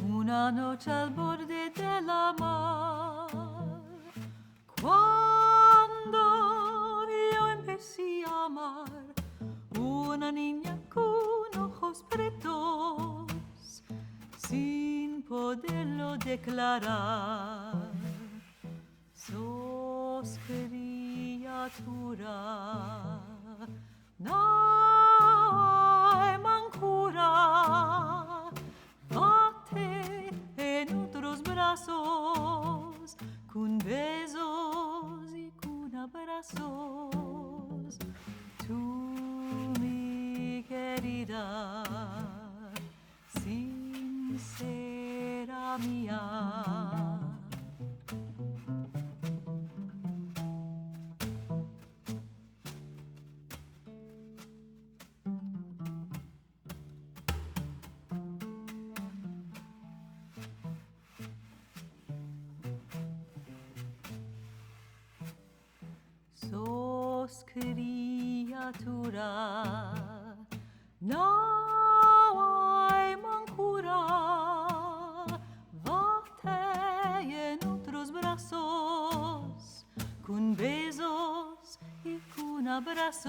Una noche al borde della mar, cuando yo empecé a amar una niña con ojos pretos, sin poderlo declarar, sos criatura, no hay mancura. Bate en otros brazos, con besos y con abrazos. Tú, mi querida, sincera mía. Sos criatura, no hay mancura. Bate en otros brazos, con besos y con abrazos.